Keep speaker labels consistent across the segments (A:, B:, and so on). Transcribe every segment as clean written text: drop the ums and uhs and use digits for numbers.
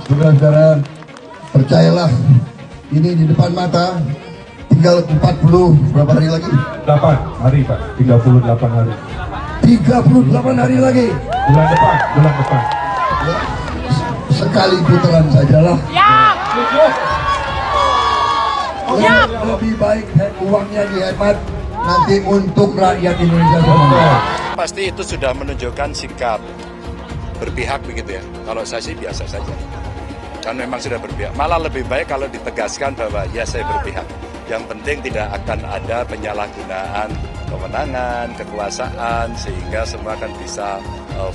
A: Saudara-saudara, percayalah, ini di depan mata, tinggal 40 berapa hari lagi?
B: 8 hari Pak, 38 hari.
A: 38 hari lagi.
B: Bulan depan.
A: Ya, sekali putaran sajalah. Lebih baik uangnya dihemat nanti untuk rakyat Indonesia semua.
C: Pasti itu sudah menunjukkan sikap berpihak begitu ya. Kalau saya sih biasa saja. Kan memang sudah berpihak. Malah lebih baik kalau ditegaskan bahwa ya saya berpihak. Yang penting tidak akan ada penyalahgunaan kewenangan, kekuasaan, sehingga semua akan bisa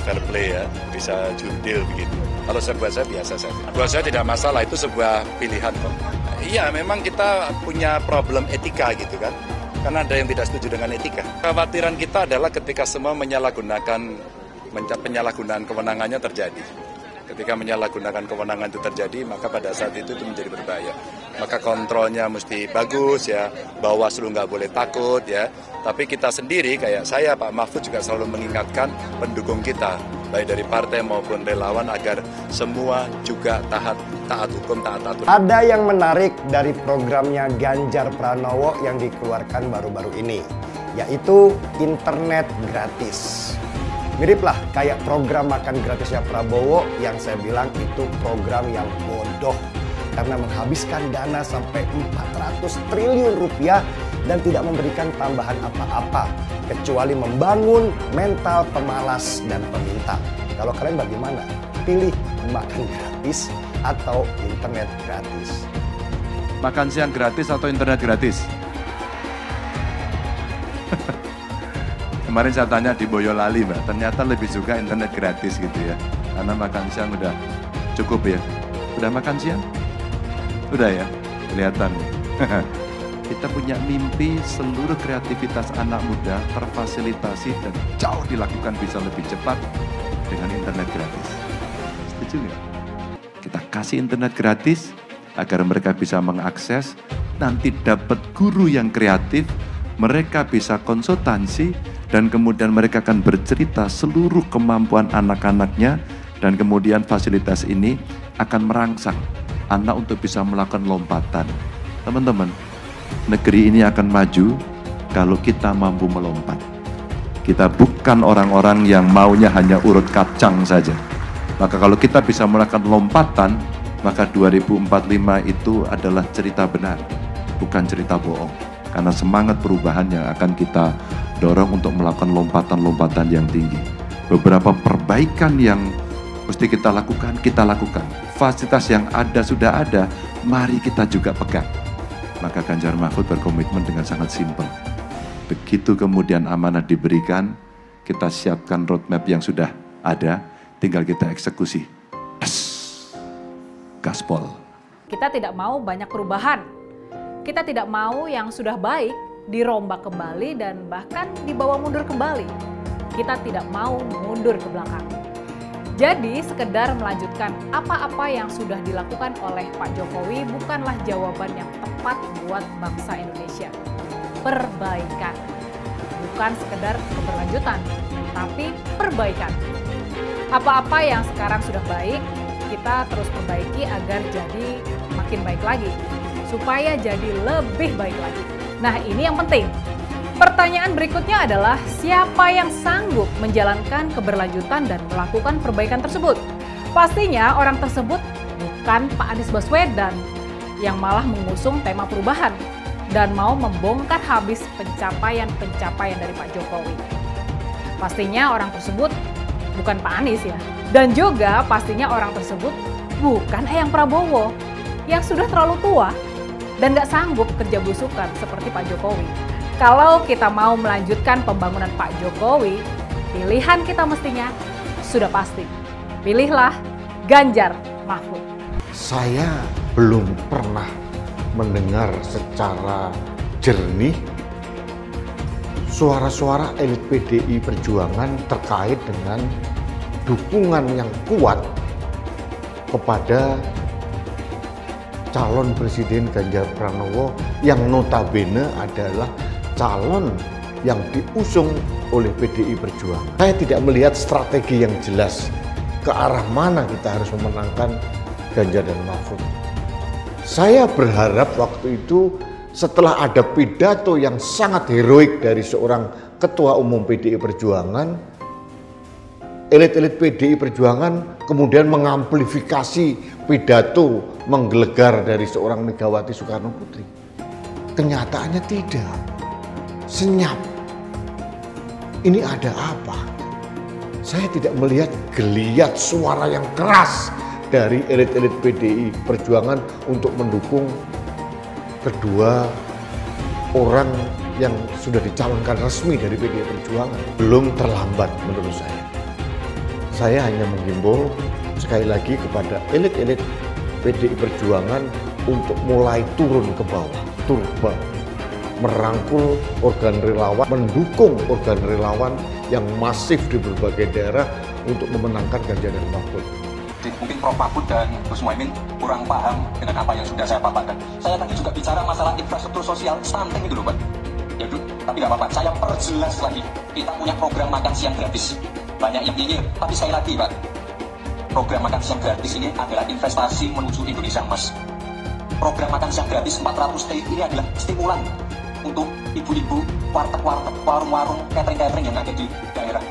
C: fair play ya, bisa jurdil begitu. Kalau buat saya biasa saja. Buat saya tidak masalah, itu sebuah pilihan kok. Iya, memang kita punya problem etika gitu kan. Karena ada yang tidak setuju dengan etika. Kekhawatiran kita adalah ketika semua penyalahgunaan kewenangannya terjadi. Ketika menyalahgunakan kewenangan itu terjadi, maka pada saat itu menjadi berbahaya. Maka kontrolnya mesti bagus ya, Bawaslu nggak boleh takut ya. Tapi kita sendiri, kayak saya, Pak Mahfud juga selalu mengingatkan pendukung kita, baik dari partai maupun relawan, agar semua juga taat hukum, taat aturan.
D: Ada yang menarik dari programnya Ganjar Pranowo yang dikeluarkan baru-baru ini, yaitu internet gratis. Miriplah kayak program makan gratisnya Prabowo yang saya bilang itu program yang bodoh. Karena menghabiskan dana sampai 400 triliun rupiah dan tidak memberikan tambahan apa-apa. Kecuali membangun mental pemalas dan peminta. Kalau kalian bagaimana? Pilih makan gratis atau internet gratis.
E: Makan siang gratis atau internet gratis? Kemarin saya tanya di Boyolali Mbak, ternyata lebih suka internet gratis gitu ya. Karena makan siang udah cukup ya. Udah makan siang? Udah ya, kelihatan. Kita punya mimpi seluruh kreativitas anak muda terfasilitasi dan jauh dilakukan bisa lebih cepat dengan internet gratis. Setuju nggak? Kita kasih internet gratis agar mereka bisa mengakses, nanti dapat guru yang kreatif, mereka bisa konsultasi, dan kemudian mereka akan bercerita seluruh kemampuan anak-anaknya, dan kemudian fasilitas ini akan merangsang anak untuk bisa melakukan lompatan. Teman-teman, negeri ini akan maju kalau kita mampu melompat. Kita bukan orang-orang yang maunya hanya urut kacang saja. Maka kalau kita bisa melakukan lompatan, maka 2045 itu adalah cerita benar, bukan cerita bohong. Karena semangat perubahan yang akan kita dorong untuk melakukan lompatan-lompatan yang tinggi. Beberapa perbaikan yang mesti kita lakukan, kita lakukan. Fasilitas yang ada sudah ada, mari kita juga pegang. Maka Ganjar Mahfud berkomitmen dengan sangat simpel. Begitu kemudian amanah diberikan, kita siapkan roadmap yang sudah ada, tinggal kita eksekusi. Gaspol.
F: Kita tidak mau banyak perubahan. Kita tidak mau yang sudah baik dirombak kembali dan bahkan dibawa mundur kembali. Kita tidak mau mundur ke belakang. Jadi sekedar melanjutkan apa-apa yang sudah dilakukan oleh Pak Jokowi bukanlah jawaban yang tepat buat bangsa Indonesia. Perbaikan. Bukan sekedar keberlanjutan, tapi perbaikan. Apa-apa yang sekarang sudah baik, kita terus perbaiki agar jadi makin baik lagi. Supaya jadi lebih baik lagi. Nah, ini yang penting. Pertanyaan berikutnya adalah siapa yang sanggup menjalankan keberlanjutan dan melakukan perbaikan tersebut? Pastinya orang tersebut bukan Pak Anies Baswedan yang malah mengusung tema perubahan dan mau membongkar habis pencapaian-pencapaian dari Pak Jokowi. Pastinya orang tersebut bukan Pak Anies ya. Dan juga pastinya orang tersebut bukan Eyang Prabowo yang sudah terlalu tua dan nggak sanggup kerja belusukan seperti Pak Jokowi. Kalau kita mau melanjutkan pembangunan Pak Jokowi, pilihan kita mestinya sudah pasti. Pilihlah Ganjar Mahfud.
G: Saya belum pernah mendengar secara jernih suara-suara elit PDI Perjuangan terkait dengan dukungan yang kuat kepada calon Presiden Ganjar Pranowo yang notabene adalah calon yang diusung oleh PDI Perjuangan. Saya tidak melihat strategi yang jelas ke arah mana kita harus memenangkan Ganjar dan Mahfud. Saya berharap waktu itu setelah ada pidato yang sangat heroik dari seorang Ketua Umum PDI Perjuangan, elit-elit PDI Perjuangan kemudian mengamplifikasi pidato menggelegar dari seorang Megawati Soekarno Putri. Kenyataannya tidak. Senyap. Ini ada apa? Saya tidak melihat geliat suara yang keras dari elit-elit PDI Perjuangan untuk mendukung kedua orang yang sudah dicalonkan resmi dari PDI Perjuangan. Belum terlambat menurut saya. Saya hanya menghimbau sekali lagi kepada elit-elit PDI Perjuangan untuk mulai turun ke bawah, merangkul organ relawan, mendukung organ relawan yang masif di berbagai daerah untuk memenangkan Ganjar dan Mahfud.
H: Mungkin Prof. Mahfud dan Gus Muhaimin kurang paham dengan apa yang sudah saya paparkan. Saya tadi juga bicara masalah infrastruktur sosial stunting itu loh, Pak. Ya, tapi nggak apa-apa, saya perjelas lagi. Kita punya program makan siang gratis. Banyak yang nyinyir, tapi saya lagi, Pak. Program makan siang gratis ini adalah investasi menuju Indonesia Emas. Program makan siang gratis 400T ini adalah stimulan untuk ibu-ibu, warteg-warteg, warung-warung, catering-catering yang ada di daerah.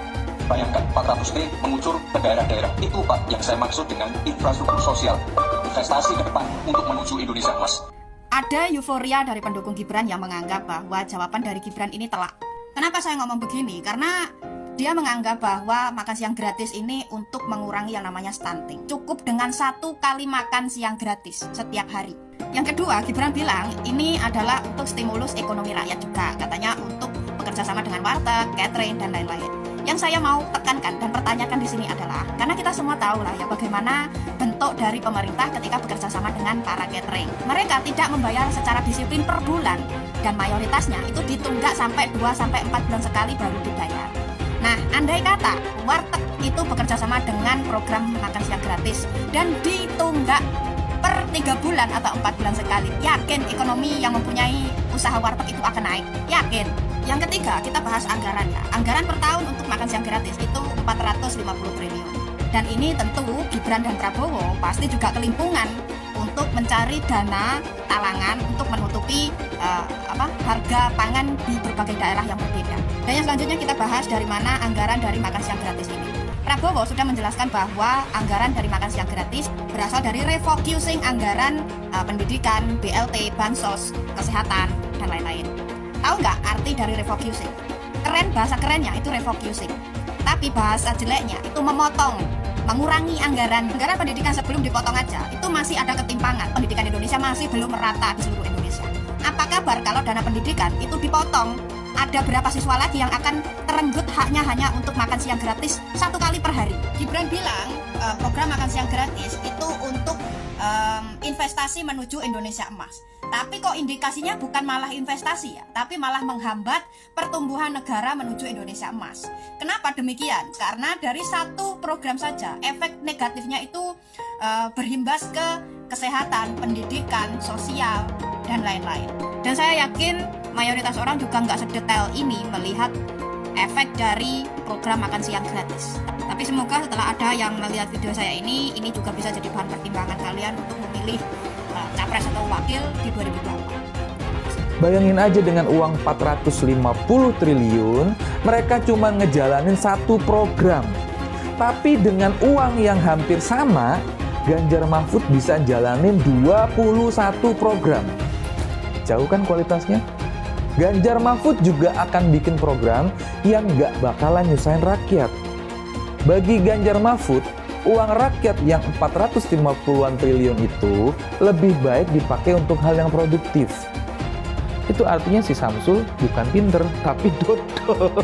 H: Bayangkan 400T mengucur ke daerah-daerah. Itu Pak yang saya maksud dengan infrastruktur sosial. Investasi ke depan untuk menuju Indonesia Emas.
I: Ada euforia dari pendukung Gibran yang menganggap bahwa jawaban dari Gibran ini telak. Kenapa saya ngomong begini? Karena dia menganggap bahwa makan siang gratis ini untuk mengurangi yang namanya stunting. Cukup dengan 1 kali makan siang gratis setiap hari. Yang kedua, Gibran bilang ini adalah untuk stimulus ekonomi rakyat juga. Katanya untuk bekerja sama dengan warteg, catering, dan lain-lain. Yang saya mau tekankan dan pertanyakan di sini adalah, karena kita semua tahu lah ya bagaimana bentuk dari pemerintah ketika bekerja sama dengan para catering. Mereka tidak membayar secara disiplin per bulan dan mayoritasnya itu ditunggak sampai 2-4 bulan sekali baru dibayar. Nah, andai kata warteg itu bekerja sama dengan program makan siang gratis dan ditunggak per 3 bulan atau 4 bulan sekali, yakin ekonomi yang mempunyai usaha warteg itu akan naik? Yakin. Yang ketiga, kita bahas anggaran ya. Anggaran per tahun untuk makan siang gratis itu 450 triliun. Dan ini tentu Gibran dan Prabowo pasti juga kelimpungan untuk mencari dana talangan untuk menutupi harga pangan di berbagai daerah yang berbeda. Dan yang selanjutnya kita bahas dari mana anggaran dari makan siang gratis ini. Prabowo sudah menjelaskan bahwa anggaran dari makan siang gratis berasal dari refocusing anggaran pendidikan, BLT, bansos, kesehatan, dan lain-lain. Tahu nggak arti dari refocusing? Keren, bahasa kerennya itu refocusing. Tapi bahasa jeleknya itu memotong, mengurangi anggaran. Anggaran pendidikan sebelum dipotong aja, itu masih ada ketimpangan. Pendidikan Indonesia masih belum merata di seluruh Indonesia. Apa kabar kalau dana pendidikan itu dipotong? Ada berapa siswa lagi yang akan terenggut haknya hanya untuk makan siang gratis 1 kali per hari? Gibran bilang program makan siang gratis itu untuk investasi menuju Indonesia Emas. Tapi kok indikasinya bukan malah investasi ya, tapi malah menghambat pertumbuhan negara menuju Indonesia Emas. Kenapa demikian? Karena dari 1 program saja, efek negatifnya itu berimbas ke kesehatan, pendidikan, sosial, dan lain-lain. Dan saya yakin mayoritas orang juga nggak sedetail ini melihat efek dari program makan siang gratis. Tapi semoga setelah ada yang melihat video saya ini juga bisa jadi bahan pertimbangan kalian untuk memilih capres atau wakil di 2024.
J: Bayangin aja dengan uang 450 triliun, mereka cuma ngejalanin 1 program. Tapi dengan uang yang hampir sama, Ganjar Mahfud bisa jalanin 21 program. Jauh kan kualitasnya? Ganjar Mahfud juga akan bikin program yang nggak bakalan nyusahin rakyat. Bagi Ganjar Mahfud, uang rakyat yang 450-an triliun itu lebih baik dipakai untuk hal yang produktif. Itu artinya si Samsul bukan pinter, tapi dodol.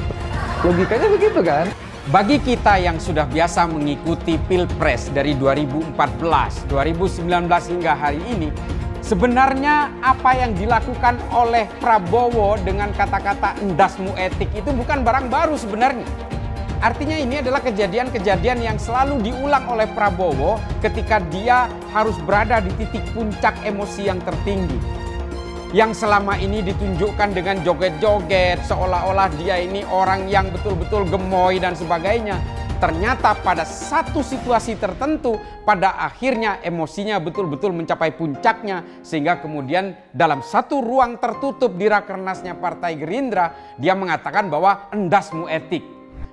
J: Logikanya begitu kan?
K: Bagi kita yang sudah biasa mengikuti Pilpres dari 2014, 2019 hingga hari ini, sebenarnya apa yang dilakukan oleh Prabowo dengan kata-kata endasmu etik itu bukan barang baru sebenarnya. Artinya ini adalah kejadian-kejadian yang selalu diulang oleh Prabowo ketika dia harus berada di titik puncak emosi yang tertinggi. Yang selama ini ditunjukkan dengan joget-joget, seolah-olah dia ini orang yang betul-betul gemoy dan sebagainya. ternyata pada satu situasi tertentu pada akhirnya emosinya betul-betul mencapai puncaknya, sehingga kemudian dalam satu ruang tertutup di Rakernasnya Partai Gerindra dia mengatakan bahwa endasmu etik.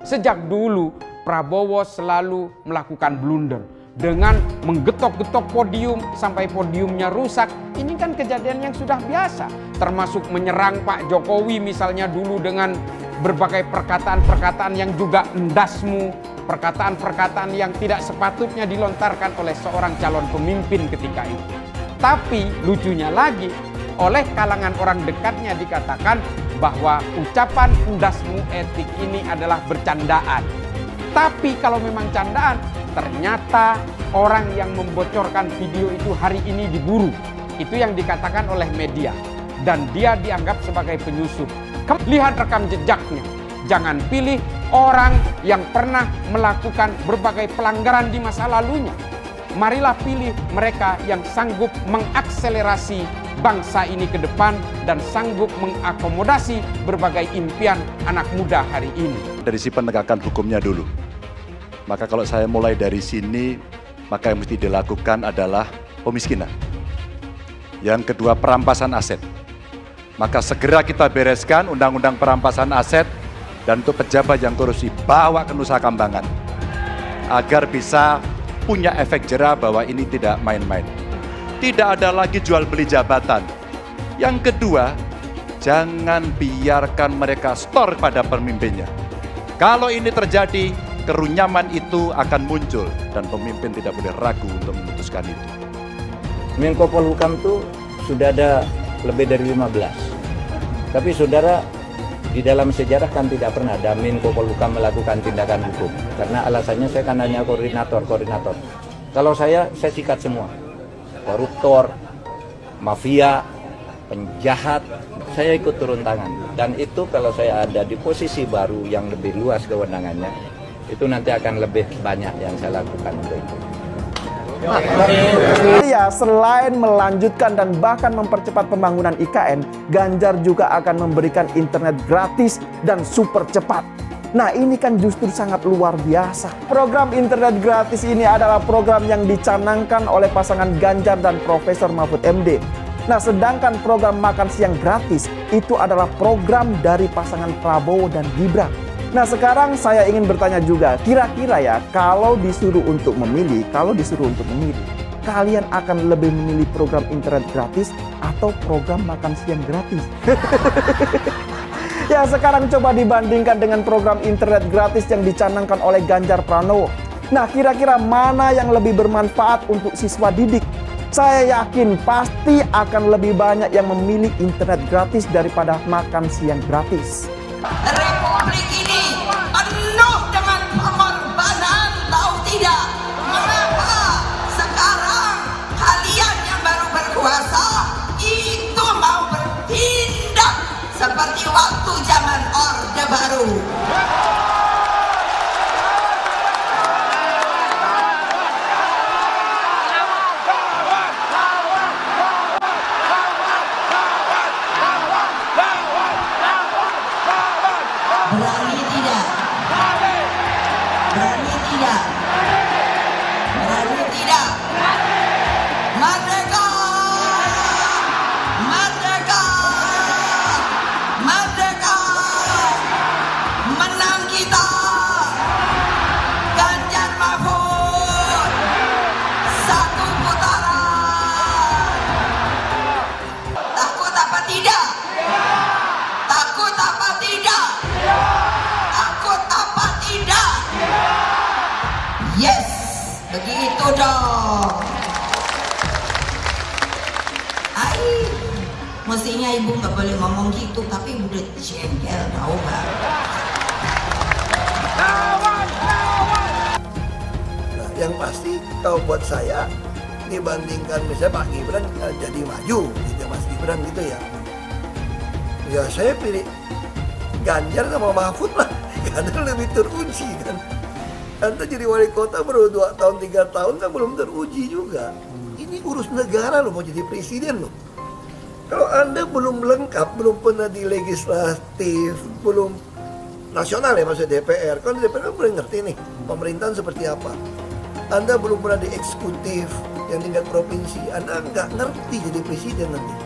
K: Sejak dulu Prabowo selalu melakukan blunder dengan menggetok-getok podium sampai podiumnya rusak. Ini kan kejadian yang sudah biasa, termasuk menyerang Pak Jokowi misalnya dulu dengan berbagai perkataan-perkataan yang juga endasmu, perkataan-perkataan yang tidak sepatutnya dilontarkan oleh seorang calon pemimpin ketika itu. Tapi lucunya lagi, oleh kalangan orang dekatnya dikatakan bahwa ucapan endasmu etik ini adalah bercandaan. Tapi kalau memang candaan, ternyata orang yang membocorkan video itu hari ini diburu. Itu yang dikatakan oleh media. Dan dia dianggap sebagai penyusup. Lihat rekam jejaknya. Jangan pilih orang yang pernah melakukan berbagai pelanggaran di masa lalunya. Marilah pilih mereka yang sanggup mengakselerasi bangsa ini ke depan dan sanggup mengakomodasi berbagai impian anak muda hari ini.
C: Dari si penegakan hukumnya dulu. Maka kalau saya mulai dari sini, maka yang mesti dilakukan adalah pemiskinan. Yang kedua, perampasan aset. Maka segera kita bereskan undang-undang perampasan aset, dan untuk pejabat yang korupsi bawa ke Nusa Kambangan. Agar bisa punya efek jera bahwa ini tidak main-main. Tidak ada lagi jual beli jabatan. Yang kedua, jangan biarkan mereka store pada pemimpinnya. Kalau ini terjadi, kerunyaman itu akan muncul dan pemimpin tidak boleh ragu untuk memutuskan itu.
L: Menko Polhukam itu sudah ada lebih dari 15. Tapi saudara, di dalam sejarah kan tidak pernah ada Menko Polhukam melakukan tindakan hukum. Karena alasannya saya kan hanya koordinator. Kalau saya sikat semua. Koruptor, mafia, penjahat, saya ikut turun tangan. Dan itu kalau saya ada di posisi baru yang lebih luas kewenangannya, itu nanti akan lebih banyak yang saya lakukan untuk itu.
M: Ya, selain melanjutkan dan bahkan mempercepat pembangunan IKN, Ganjar juga akan memberikan internet gratis dan super cepat. Nah, ini kan justru sangat luar biasa. Program internet gratis ini adalah program yang dicanangkan oleh pasangan Ganjar dan Profesor Mahfud MD. Nah, sedangkan program makan siang gratis itu adalah program dari pasangan Prabowo dan Gibran. Nah, sekarang saya ingin bertanya juga, kira-kira ya, kalau disuruh untuk memilih, kalian akan lebih memilih program internet gratis atau program makan siang gratis? Ya, sekarang coba dibandingkan dengan program internet gratis yang dicanangkan oleh Ganjar Pranowo. Nah, kira-kira mana yang lebih bermanfaat untuk siswa didik? Saya yakin pasti akan lebih banyak yang memilih internet gratis daripada makan siang gratis.
N: Republik ini penuh dengan pengorbanan, tahu tidak? Mengapa sekarang kalian yang baru berkuasa itu mau bertindak seperti waktu zaman Orde Baru? Berani tidak? Berani tidak? Berani tidak? Merdeka! Merdeka! Merdeka! Menang kita! Ganjar Mahfud! Satu putaran! Takut apa tidak? Takut apa tidak? Takut apa tidak? Yes, begitu dong. Mestinya ibu nggak boleh ngomong gitu, tapi ibu udah jengkel, tahu nggak?
O: Nah, yang pasti kalau buat saya dibandingkan misalnya Pak Gibran jadi maju, gitu Mas Gibran gitu ya. Ya saya pilih Ganjar sama Mahfud lah, karena lebih teruji kan. Anda jadi wali kota baru 2 tahun 3 tahun kan belum teruji juga. Ini urus negara loh, mau jadi presiden loh. Kalau Anda belum lengkap, belum pernah di legislatif, belum nasional ya, maksudnya DPR. Kan DPR kan boleh ngerti nih pemerintahan seperti apa. Anda belum pernah di eksekutif yang tingkat provinsi, Anda nggak ngerti jadi presiden nanti.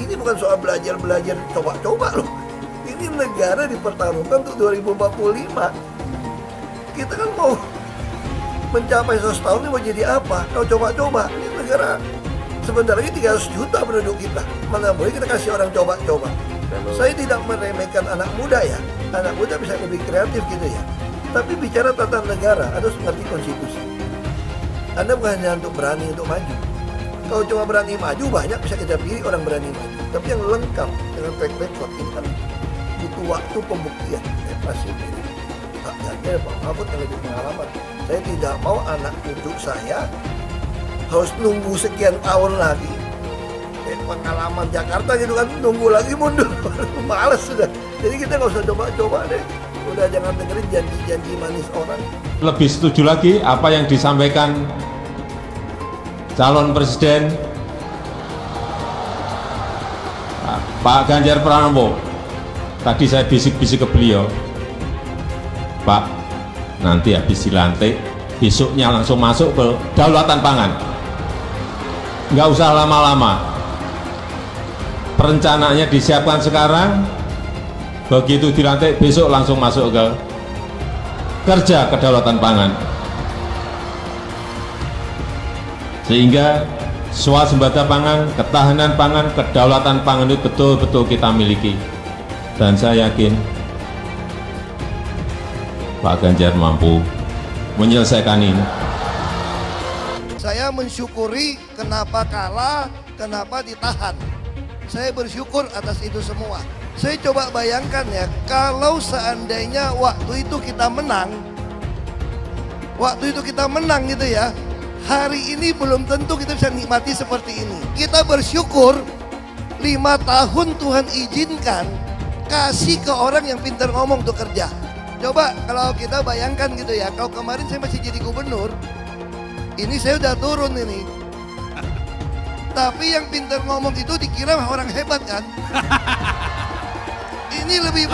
O: Ini bukan soal belajar coba-coba loh. Ini negara dipertaruhkan untuk 2045. Kita kan mau mencapai 100 tahun ini mau jadi apa? Kalau coba-coba, ini negara sebentar lagi 300 juta penduduk kita. Mana boleh kita kasih orang coba-coba. Saya tidak meremehkan anak muda ya. Anak muda bisa lebih kreatif gitu ya. Tapi bicara tata negara, Anda harus mengerti konstitusi. Anda bukan hanya untuk berani untuk maju. Kalau cuma berani maju, banyak bisa kita pilih orang berani maju. Tapi yang lengkap dengan track record ini kan butuh waktu pembuktian. Saya pasti pilih Pak Ganjar, Pak Mahfud yang lebih pengalaman. Saya tidak mau anak cucu saya harus nunggu sekian tahun lagi. Pengalaman Jakarta gitu kan, nunggu lagi mundur. Males sudah. Jadi kita nggak usah coba-coba deh. Udah jangan dengerin janji-janji manis orang.
P: Lebih setuju lagi apa yang disampaikan calon presiden Pak Ganjar Pranowo. Tadi saya bisik-bisik ke beliau, Pak, nanti habis dilantik, besoknya langsung masuk ke kedaulatan pangan. Nggak usah lama-lama. Perencanaannya disiapkan sekarang, begitu dilantik besok langsung masuk ke kerja kedaulatan pangan. Sehingga swasembada pangan, ketahanan pangan, kedaulatan pangan itu betul-betul kita miliki. Dan saya yakin Pak Ganjar mampu menyelesaikan ini.
O: Saya mensyukuri kenapa kalah, kenapa ditahan. Saya bersyukur atas itu semua. Saya coba bayangkan ya, kalau seandainya waktu itu kita menang gitu ya, hari ini belum tentu kita bisa nikmati seperti ini. Kita bersyukur 5 tahun Tuhan izinkan kasih ke orang yang pintar ngomong untuk kerja. Coba kalau kita bayangkan gitu ya, kalau kemarin saya masih jadi gubernur, ini saya udah turun ini. Tapi yang pintar ngomong itu dikira orang hebat kan? Ini lebih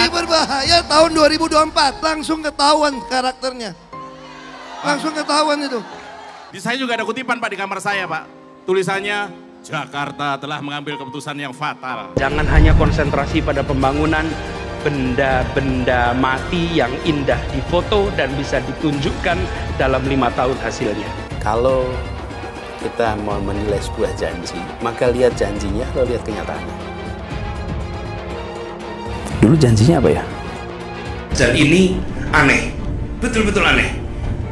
O: berbahaya tahun 2024. Langsung ketahuan karakternya. Langsung ketahuan itu.
Q: Di saya juga ada kutipan Pak di kamar saya Pak. Tulisannya, Jakarta telah mengambil keputusan yang fatal.
R: Jangan hanya konsentrasi pada pembangunan benda-benda mati yang indah difoto dan bisa ditunjukkan dalam 5 tahun hasilnya.
S: Kalau kita mau menilai sebuah janji, maka lihat janjinya atau lihat kenyataannya. Dulu janjinya apa ya?
R: Dan ini aneh, betul-betul aneh.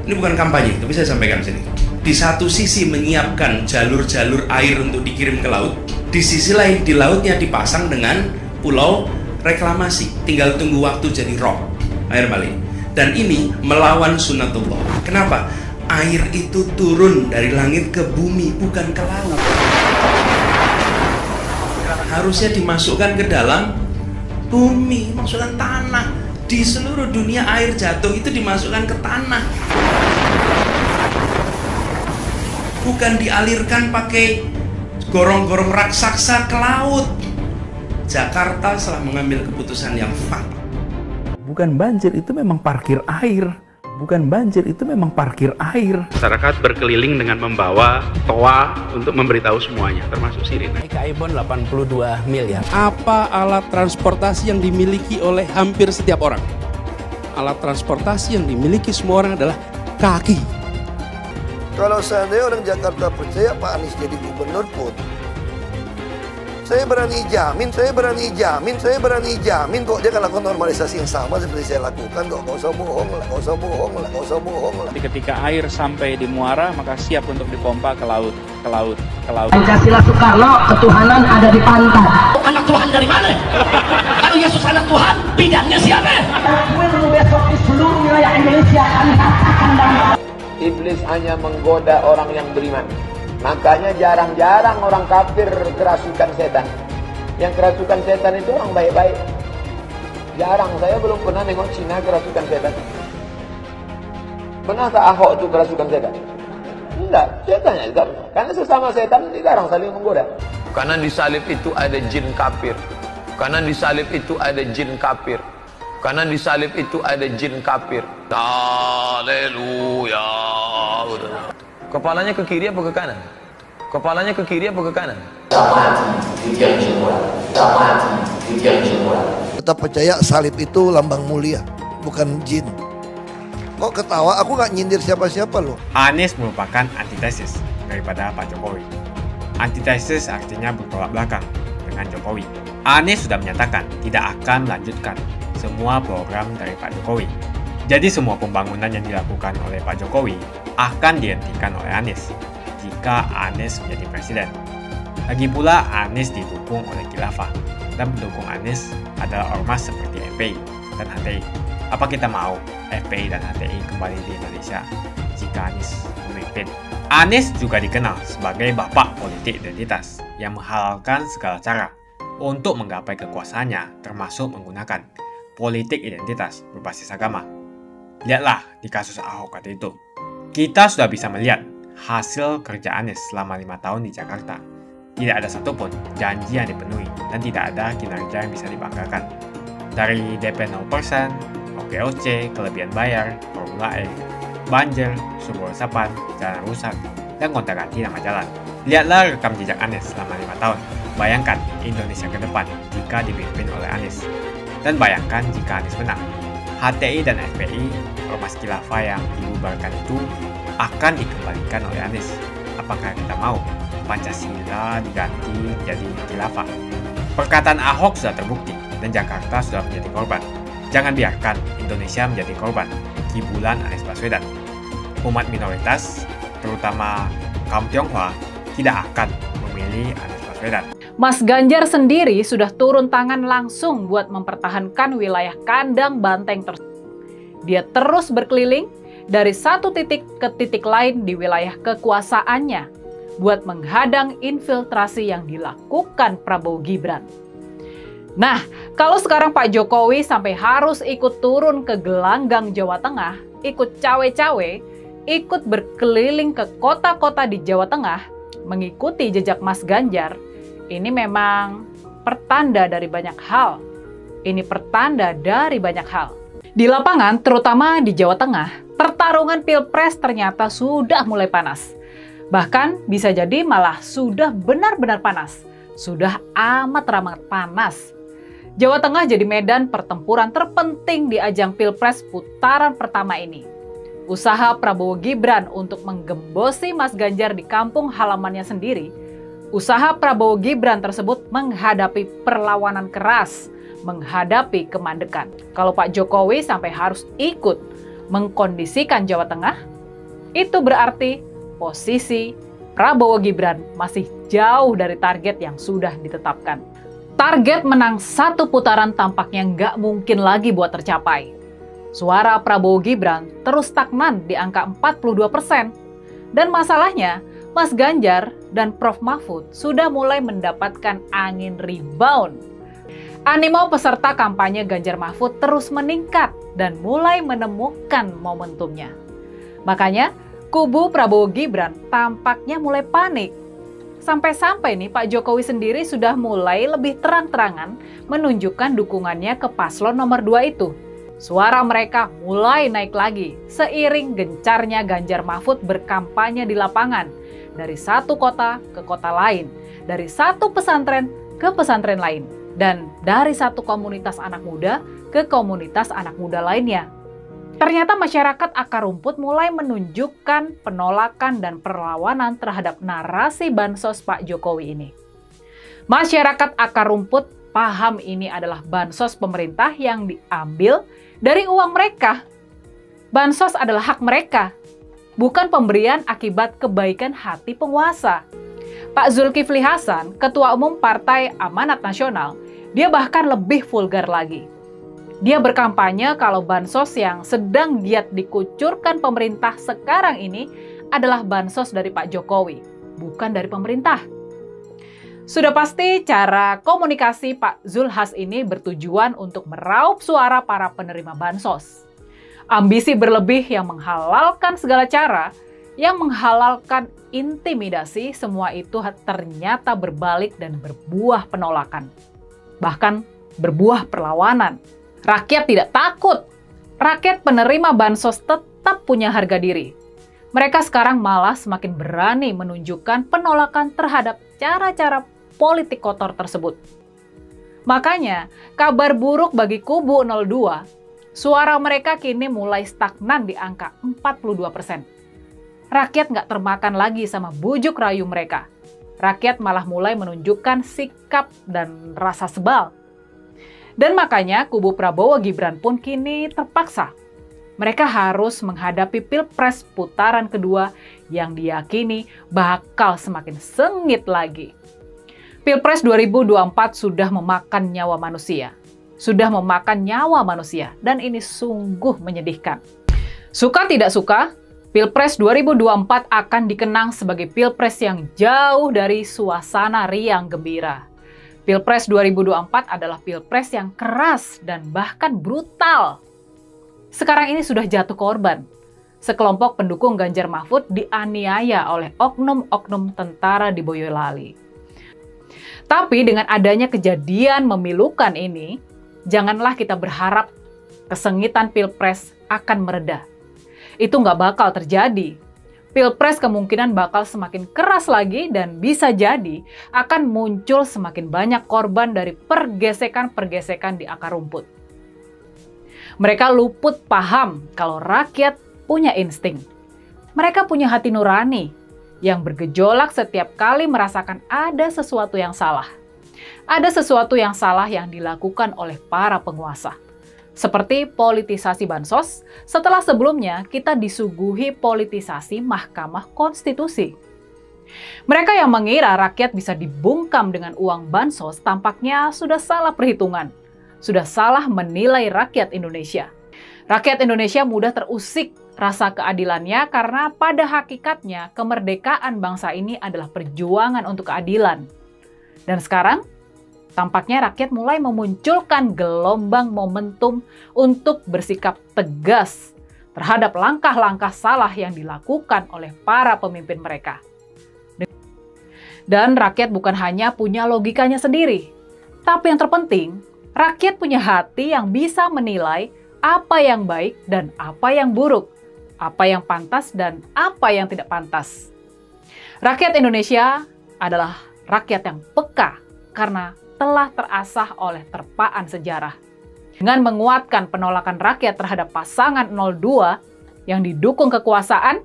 R: Ini bukan kampanye, tapi saya sampaikan sini. Di satu sisi menyiapkan jalur-jalur air untuk dikirim ke laut, di sisi lain di lautnya dipasang dengan pulau reklamasi, tinggal tunggu waktu jadi rob, air balik. Dan ini melawan sunatullah. Kenapa? Air itu turun dari langit ke bumi, bukan ke laut. Harusnya dimasukkan ke dalam bumi, masukkan tanah. Di seluruh dunia air jatuh itu dimasukkan ke tanah. Bukan dialirkan pakai gorong-gorong raksasa ke laut. Jakarta telah mengambil keputusan yang fatal.
J: Bukan banjir, itu memang parkir air. Bukan banjir, itu memang parkir air.
R: Masyarakat berkeliling dengan membawa toa untuk memberitahu semuanya, termasuk sirine.
S: Ibon 82 miliar.
Q: Apa alat transportasi yang dimiliki oleh hampir setiap orang? Alat transportasi yang dimiliki semua orang adalah kaki.
O: Kalau seandainya orang Jakarta percaya Pak Anies jadi gubernur pun, saya berani jamin kok dia akan lakukan normalisasi yang sama seperti saya lakukan kok. Nggak usah bohong lah.
R: Jadi ketika air sampai di muara, maka siap untuk dipompa ke laut.
N: Pancasila Soekarno, ketuhanan ada di pantai.
T: Anak Tuhan dari mana? Kalau Yesus anak Tuhan, bidangnya siapa?
N: Besok di seluruh wilayah Indonesia kami katakan damai.
U: Iblis hanya menggoda orang yang beriman. Makanya jarang-jarang orang kafir kerasukan setan. Yang kerasukan setan itu orang baik-baik. Jarang, saya belum pernah nengok Cina kerasukan setan. Pernah tak Ahok itu kerasukan setan? Enggak, setannya juga. Karena sesama setan dilarang saling menggoda.
V: Karena di salib itu ada jin kafir.
U: Karena di salib itu ada jin kafir. Karena di salib itu ada jin kafir. Haleluya. Kepalanya ke kiri apa ke kanan? Kepalanya ke kiri apa ke kanan?
O: Kita percaya salib itu lambang mulia, bukan jin. Kok ketawa? Aku nggak nyindir siapa-siapa loh.
B: Anies merupakan antitesis daripada Pak Jokowi. Antitesis artinya bertolak belakang dengan Jokowi. Anies sudah menyatakan tidak akan melanjutkan semua program dari Pak Jokowi. Jadi semua pembangunan yang dilakukan oleh Pak Jokowi akan dihentikan oleh Anies jika Anies menjadi presiden. Lagi pula Anies didukung oleh khilafah dan pendukung Anies adalah ormas seperti FPI dan HTI. Apa kita mau FPI dan HTI kembali di Indonesia jika Anies memimpin? Anies juga dikenal sebagai bapak politik identitas yang menghalalkan segala cara untuk menggapai kekuasaannya, termasuk menggunakan politik identitas berbasis agama. Lihatlah di kasus Ahok waktu itu. Kita sudah bisa melihat hasil kerja Anies selama 5 tahun di Jakarta. Tidak ada satupun janji yang dipenuhi dan tidak ada kinerja yang bisa dibanggakan. Dari DP 0%, OKOC, kelebihan bayar, Formula E, banjir, sumber resapan, jalan rusak, dan gonta-ganti nama jalan. Lihatlah rekam jejak Anies selama 5 tahun. Bayangkan Indonesia ke depan jika dipimpin oleh Anies. Dan bayangkan jika Anies menang. HTI dan FPI, ormas khilafah yang dibubarkan itu akan dikembalikan oleh Anies. Apakah kita mau Pancasila diganti jadi khilafah? Perkataan Ahok sudah terbukti dan Jakarta sudah menjadi korban. Jangan biarkan Indonesia menjadi korban kibulan Anies Baswedan. Umat minoritas, terutama kaum Tionghoa, tidak akan memilih Anies Baswedan.
F: Mas Ganjar sendiri sudah turun tangan langsung buat mempertahankan wilayah kandang banteng tersebut. Dia terus berkeliling dari satu titik ke titik lain di wilayah kekuasaannya buat menghadang infiltrasi yang dilakukan Prabowo Gibran. Nah, kalau sekarang Pak Jokowi sampai harus ikut turun ke gelanggang Jawa Tengah, ikut cawe-cawe, ikut berkeliling ke kota-kota di Jawa Tengah, mengikuti jejak Mas Ganjar, ini memang pertanda dari banyak hal. Ini pertanda dari banyak hal. Di lapangan, terutama di Jawa Tengah, pertarungan Pilpres ternyata sudah mulai panas. Bahkan bisa jadi malah sudah benar-benar panas. Sudah amat panas. Jawa Tengah jadi medan pertempuran terpenting di ajang Pilpres putaran pertama ini. Usaha Prabowo Gibran untuk menggembosi Mas Ganjar di kampung halamannya sendiri, usaha Prabowo Gibran tersebut menghadapi perlawanan keras, menghadapi kemandekan. Kalau Pak Jokowi sampai harus ikut mengkondisikan Jawa Tengah, itu berarti posisi Prabowo Gibran masih jauh dari target yang sudah ditetapkan. Target menang satu putaran tampaknya nggak mungkin lagi buat tercapai. Suara Prabowo Gibran terus stagnan di angka 42%. Dan masalahnya, Mas Ganjar dan Prof. Mahfud sudah mulai mendapatkan angin rebound. Animo peserta kampanye Ganjar Mahfud terus meningkat dan mulai menemukan momentumnya. Makanya, kubu Prabowo Gibran tampaknya mulai panik. Sampai-sampai nih Pak Jokowi sendiri sudah mulai lebih terang-terangan menunjukkan dukungannya ke paslon nomor 2 itu. Suara mereka mulai naik lagi seiring gencarnya Ganjar Mahfud berkampanye di lapangan. Dari satu kota ke kota lain, dari satu pesantren ke pesantren lain, dan dari satu komunitas anak muda ke komunitas anak muda lainnya. Ternyata masyarakat akar rumput mulai menunjukkan penolakan dan perlawanan terhadap narasi bansos Pak Jokowi ini. Masyarakat akar rumput paham ini adalah bansos pemerintah yang diambil dari uang mereka. Bansos adalah hak mereka, bukan pemberian akibat kebaikan hati penguasa. Pak Zulkifli Hasan, Ketua Umum Partai Amanat Nasional, dia bahkan lebih vulgar lagi. Dia berkampanye kalau bansos yang sedang giat dikucurkan pemerintah sekarang ini adalah bansos dari Pak Jokowi, bukan dari pemerintah. Sudah pasti cara komunikasi Pak Zulhas ini bertujuan untuk meraup suara para penerima bansos. Ambisi berlebih yang menghalalkan segala cara, yang menghalalkan intimidasi, semua itu ternyata berbalik dan berbuah penolakan. bahkan berbuah perlawanan. Rakyat tidak takut. Rakyat penerima bansos tetap punya harga diri. Mereka sekarang malah semakin berani menunjukkan penolakan terhadap cara-cara politik kotor tersebut. Makanya, kabar buruk bagi kubu 02, suara mereka kini mulai stagnan di angka 42%. Rakyat nggak termakan lagi sama bujuk rayu mereka. Rakyat malah mulai menunjukkan sikap dan rasa sebal. Dan makanya kubu Prabowo Gibran pun kini terpaksa. Mereka harus menghadapi Pilpres putaran kedua yang diyakini bakal semakin sengit lagi. Pilpres 2024 sudah memakan nyawa manusia. Dan ini sungguh menyedihkan. Suka tidak suka, Pilpres 2024 akan dikenang sebagai Pilpres yang jauh dari suasana riang gembira. Pilpres 2024 adalah Pilpres yang keras dan bahkan brutal. Sekarang ini sudah jatuh korban. Sekelompok pendukung Ganjar Mahfud dianiaya oleh oknum-oknum tentara di Boyolali. Tapi dengan adanya kejadian memilukan ini, janganlah kita berharap kesengitan Pilpres akan mereda. Itu nggak bakal terjadi. Pilpres kemungkinan bakal semakin keras lagi dan bisa jadi akan muncul semakin banyak korban dari pergesekan-pergesekan di akar rumput. Mereka luput paham kalau rakyat punya insting. Mereka punya hati nurani yang bergejolak setiap kali merasakan ada sesuatu yang salah. Ada sesuatu yang salah yang dilakukan oleh para penguasa. Seperti politisasi bansos, setelah sebelumnya kita disuguhi politisasi Mahkamah Konstitusi. Mereka yang mengira rakyat bisa dibungkam dengan uang bansos tampaknya sudah salah perhitungan, sudah salah menilai rakyat Indonesia. Rakyat Indonesia mudah terusik rasa keadilannya karena pada hakikatnya kemerdekaan bangsa ini adalah perjuangan untuk keadilan. Dan sekarang, tampaknya rakyat mulai memunculkan gelombang momentum untuk bersikap tegas terhadap langkah-langkah salah yang dilakukan oleh para pemimpin mereka. Dan rakyat bukan hanya punya logikanya sendiri, tapi yang terpenting, rakyat punya hati yang bisa menilai apa yang baik dan apa yang buruk, apa yang pantas dan apa yang tidak pantas. Rakyat Indonesia adalah rakyat yang peka karena telah terasah oleh terpaan sejarah. Dengan menguatkan penolakan rakyat terhadap pasangan 02 yang didukung kekuasaan,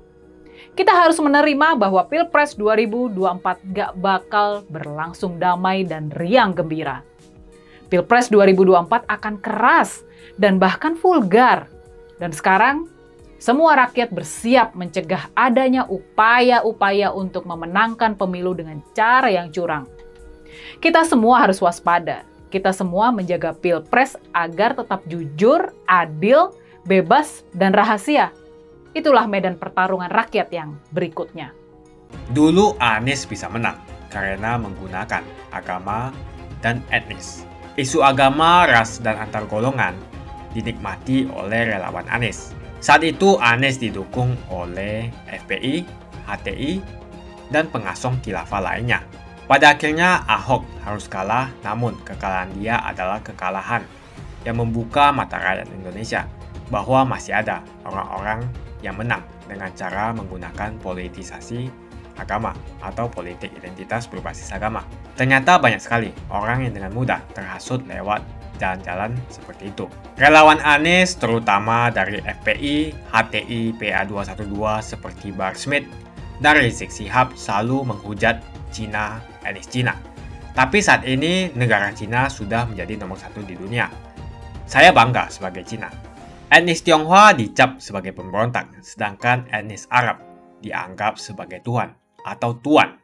F: kita harus menerima bahwa Pilpres 2024 gak bakal berlangsung damai dan riang gembira. Pilpres 2024 akan keras dan bahkan vulgar. Dan sekarang, semua rakyat bersiap mencegah adanya upaya-upaya untuk memenangkan pemilu dengan cara yang curang. Kita semua harus waspada. Kita semua menjaga Pilpres agar tetap jujur, adil, bebas, dan rahasia. Itulah medan pertarungan rakyat yang berikutnya.
B: Dulu Anies bisa menang karena menggunakan agama dan etnis. Isu agama, ras, dan antar golongan dinikmati oleh relawan Anies. Saat itu Anies didukung oleh FPI, HTI, dan pengasong khilafah lainnya. Pada akhirnya Ahok harus kalah, namun kekalahan dia adalah kekalahan yang membuka mata rakyat Indonesia bahwa masih ada orang-orang yang menang dengan cara menggunakan politisasi agama atau politik identitas berbasis agama. Ternyata banyak sekali orang yang dengan mudah terhasut lewat jalan-jalan seperti itu. Relawan Anies terutama dari FPI, HTI, PA212 seperti Bahar Smith dan Rizik Syihab selalu menghujat Cina, etnis Cina. Tapi saat ini negara Cina sudah menjadi nomor 1 di dunia. Saya bangga sebagai Cina. Etnis Tionghoa dicap sebagai pemberontak, sedangkan etnis Arab dianggap sebagai Tuhan atau tuan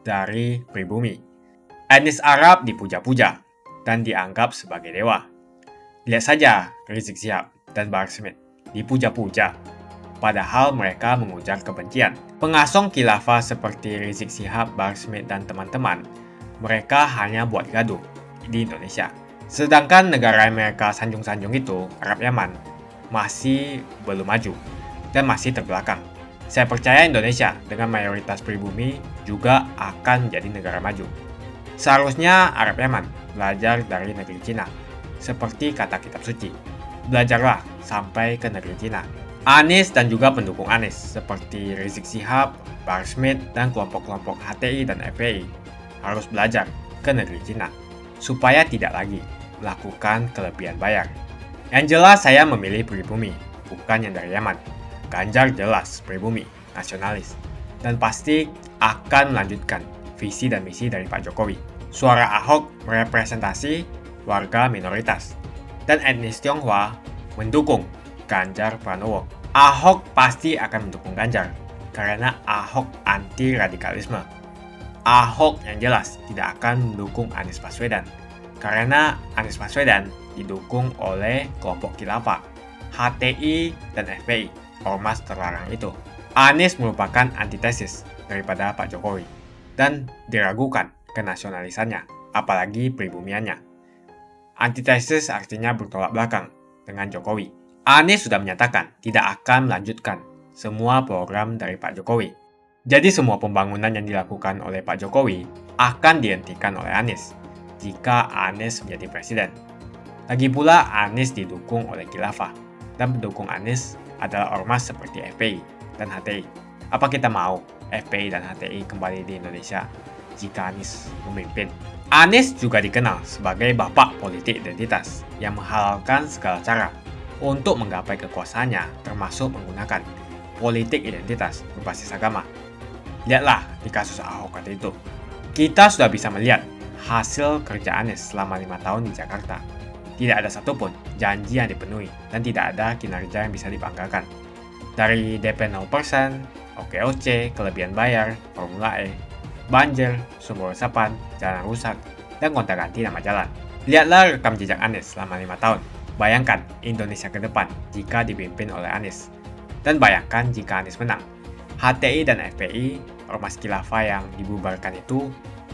B: dari pribumi. Etnis Arab dipuja-puja dan dianggap sebagai dewa. Lihat saja Rizik Syihab dan Bahar Smith dipuja-puja, padahal mereka mengujar kebencian. Pengasong khilafah seperti Rizik Syihab, Bahar Smith, dan teman-teman, mereka hanya buat gaduh di Indonesia. Sedangkan negara yang mereka sanjung-sanjung itu, Arab Yaman, masih belum maju dan masih terbelakang. Saya percaya Indonesia dengan mayoritas pribumi juga akan menjadi negara maju. Seharusnya Arab Yaman belajar dari negeri Cina. Seperti kata kitab suci, belajarlah sampai ke negeri Cina. Anies dan juga pendukung Anies seperti Rizik Syihab, Bahar Smith, dan kelompok-kelompok HTI dan FPI harus belajar ke negeri Cina supaya tidak lagi melakukan kelebihan bayar. Yang jelas saya memilih pribumi, bukan yang dari Yaman. Ganjar jelas pribumi, nasionalis, dan pasti akan melanjutkan visi dan misi dari Pak Jokowi. Suara Ahok merepresentasi warga minoritas, dan etnis Tionghoa mendukung Ganjar Pranowo. Ahok pasti akan mendukung Ganjar karena Ahok anti radikalisme. Ahok yang jelas tidak akan mendukung Anies Baswedan karena Anies Baswedan didukung oleh kelompok khilafah, HTI dan FPI, ormas terlarang itu. Anies merupakan antitesis daripada Pak Jokowi dan diragukan kenasionalisannya, apalagi pribumiannya. Antitesis artinya bertolak belakang dengan Jokowi. Anies sudah menyatakan tidak akan melanjutkan semua program dari Pak Jokowi. Jadi semua pembangunan yang dilakukan oleh Pak Jokowi akan dihentikan oleh Anies jika Anies menjadi presiden. Lagi pula Anies didukung oleh khilafah dan pendukung Anies adalah ormas seperti FPI dan HTI. Apa kita mau FPI dan HTI kembali di Indonesia jika Anies memimpin? Anies juga dikenal sebagai bapak politik identitas yang menghalalkan segala cara untuk menggapai kekuasaannya, termasuk menggunakan politik identitas berbasis agama. Lihatlah di kasus Ahok waktu itu. Kita sudah bisa melihat hasil kerja Anies selama 5 tahun di Jakarta. Tidak ada satupun janji yang dipenuhi dan tidak ada kinerja yang bisa dibanggakan. Dari DP 0%, OKOC, kelebihan bayar, Formula E, banjir, sumber resapan, jalan rusak, dan gonta-ganti nama jalan. Lihatlah rekam jejak Anies selama 5 tahun. Bayangkan Indonesia ke depan jika dipimpin oleh Anies. Dan bayangkan jika Anies menang. HTI dan FPI, ormas khilafah yang dibubarkan itu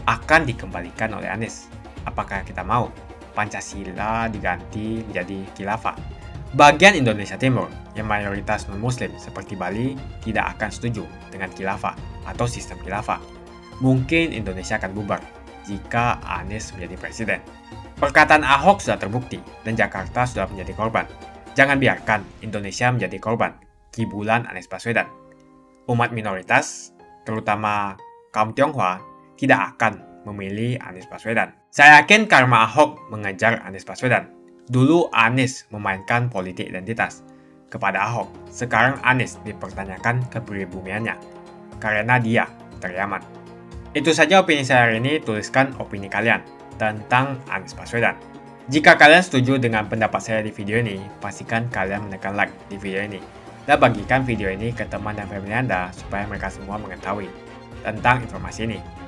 B: akan dikembalikan oleh Anies. Apakah kita mau Pancasila diganti menjadi khilafah? Bagian Indonesia Timur yang mayoritas non-muslim seperti Bali tidak akan setuju dengan khilafah atau sistem khilafah. Mungkin Indonesia akan bubar jika Anies menjadi presiden. Perkataan Ahok sudah terbukti dan Jakarta sudah menjadi korban. Jangan biarkan Indonesia menjadi korban kibulan Anies Baswedan. Umat minoritas, terutama kaum Tionghoa, tidak akan memilih Anies Baswedan. Saya yakin karma Ahok mengejar Anies Baswedan. Dulu Anies memainkan politik identitas kepada Ahok. Sekarang Anies dipertanyakan kepribumiannya karena dia dari Yaman. Itu saja opini saya hari ini. Tuliskan opini kalian tentang Anies Baswedan. Jika kalian setuju dengan pendapat saya di video ini, pastikan kalian menekan like di video ini dan bagikan video ini ke teman dan family Anda supaya mereka semua mengetahui tentang informasi ini.